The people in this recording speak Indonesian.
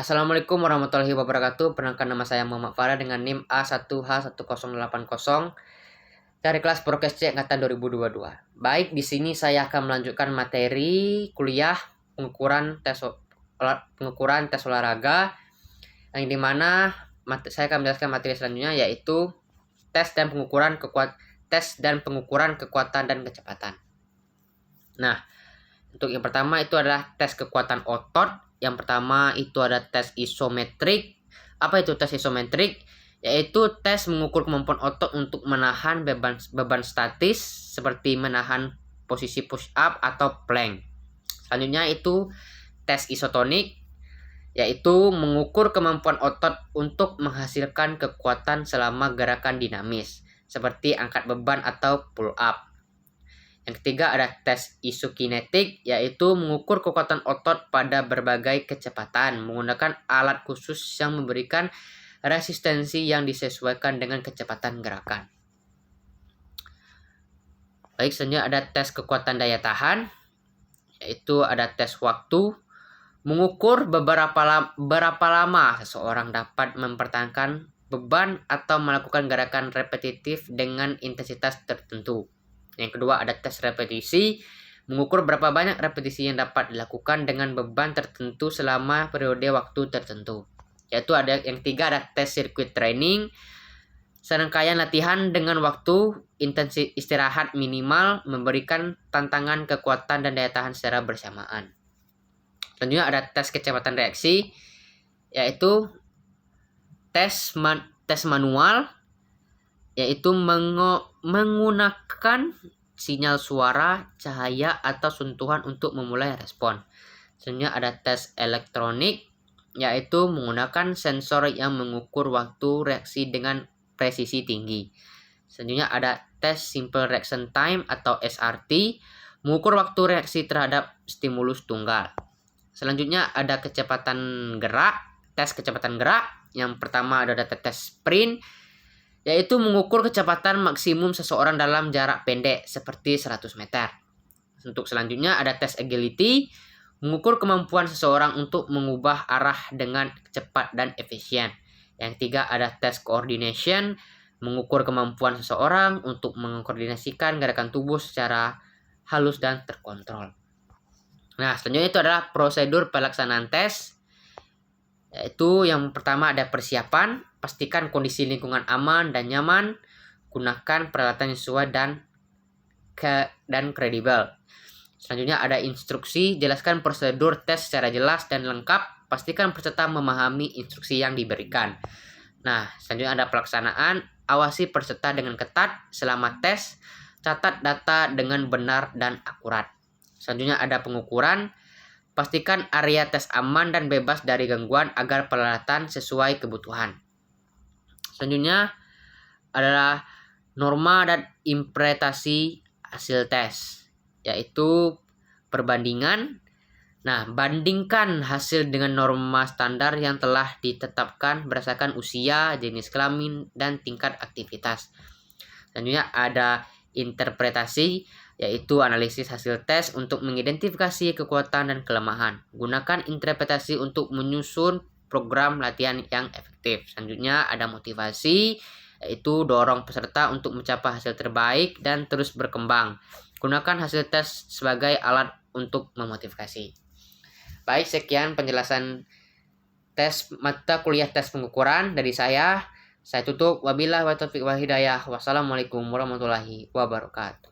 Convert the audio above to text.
Assalamualaikum warahmatullahi wabarakatuh. Perkenalkan nama saya Muhammad Farah dengan NIM A1H1080 dari kelas Prokes C angkatan 2022. Baik, di sini saya akan melanjutkan materi kuliah pengukuran tes olahraga yang dimana saya akan menjelaskan materi selanjutnya yaitu tes dan pengukuran kekuatan dan kecepatan. Nah, untuk yang pertama itu adalah tes kekuatan otot. Yang pertama itu ada tes isometrik. Apa itu tes isometrik? Yaitu tes mengukur kemampuan otot untuk menahan beban statis seperti menahan posisi push up atau plank. Selanjutnya itu tes isotonik, yaitu mengukur kemampuan otot untuk menghasilkan kekuatan selama gerakan dinamis seperti angkat beban atau pull up. Yang ketiga ada tes isokinetik, yaitu mengukur kekuatan otot pada berbagai kecepatan menggunakan alat khusus yang memberikan resistensi yang disesuaikan dengan kecepatan gerakan. Baik, selanjutnya ada tes kekuatan daya tahan, yaitu ada tes waktu, mengukur berapa lama seseorang dapat mempertahankan beban atau melakukan gerakan repetitif dengan intensitas tertentu. Yang kedua ada tes repetisi, mengukur berapa banyak repetisi yang dapat dilakukan dengan beban tertentu selama periode waktu tertentu. Yaitu ada yang ketiga ada tes sirkuit training, serangkaian latihan dengan waktu intensi istirahat minimal memberikan tantangan kekuatan dan daya tahan secara bersamaan. Selanjutnya ada tes kecepatan reaksi, yaitu tes manual, yaitu menggunakan sinyal suara, cahaya, atau sentuhan untuk memulai respon. Selanjutnya ada tes elektronik, yaitu menggunakan sensor yang mengukur waktu reaksi dengan presisi tinggi. Selanjutnya ada tes simple reaction time atau SRT, mengukur waktu reaksi terhadap stimulus tunggal. Selanjutnya ada tes kecepatan gerak. Yang pertama ada tes sprint, yaitu mengukur kecepatan maksimum seseorang dalam jarak pendek seperti 100 meter. Untuk selanjutnya ada tes agility, mengukur kemampuan seseorang untuk mengubah arah dengan cepat dan efisien. Yang ketiga ada tes coordination, mengukur kemampuan seseorang untuk mengkoordinasikan gerakan tubuh secara halus dan terkontrol. Nah, selanjutnya itu adalah prosedur pelaksanaan tes, yaitu yang pertama ada persiapan, pastikan kondisi lingkungan aman dan nyaman, gunakan peralatan yang sesuai dan kredibel. Selanjutnya ada instruksi, jelaskan prosedur tes secara jelas dan lengkap, pastikan peserta memahami instruksi yang diberikan. Nah, selanjutnya ada pelaksanaan, awasi peserta dengan ketat selama tes, catat data dengan benar dan akurat. Selanjutnya ada pengukuran, pastikan area tes aman dan bebas dari gangguan agar peralatan sesuai kebutuhan. Selanjutnya adalah norma dan interpretasi hasil tes, yaitu perbandingan. Nah, bandingkan hasil dengan norma standar yang telah ditetapkan berdasarkan usia, jenis kelamin, dan tingkat aktivitas. Selanjutnya ada interpretasi, yaitu analisis hasil tes untuk mengidentifikasi kekuatan dan kelemahan. Gunakan interpretasi untuk menyusun program latihan yang efektif. Selanjutnya ada motivasi, yaitu dorong peserta untuk mencapai hasil terbaik dan terus berkembang. Gunakan hasil tes sebagai alat untuk memotivasi. Baik, sekian penjelasan tes mata kuliah tes pengukuran dari saya. Saya tutup. Wabillahi taufiq wal hidayah. Wassalamualaikum warahmatullahi wabarakatuh.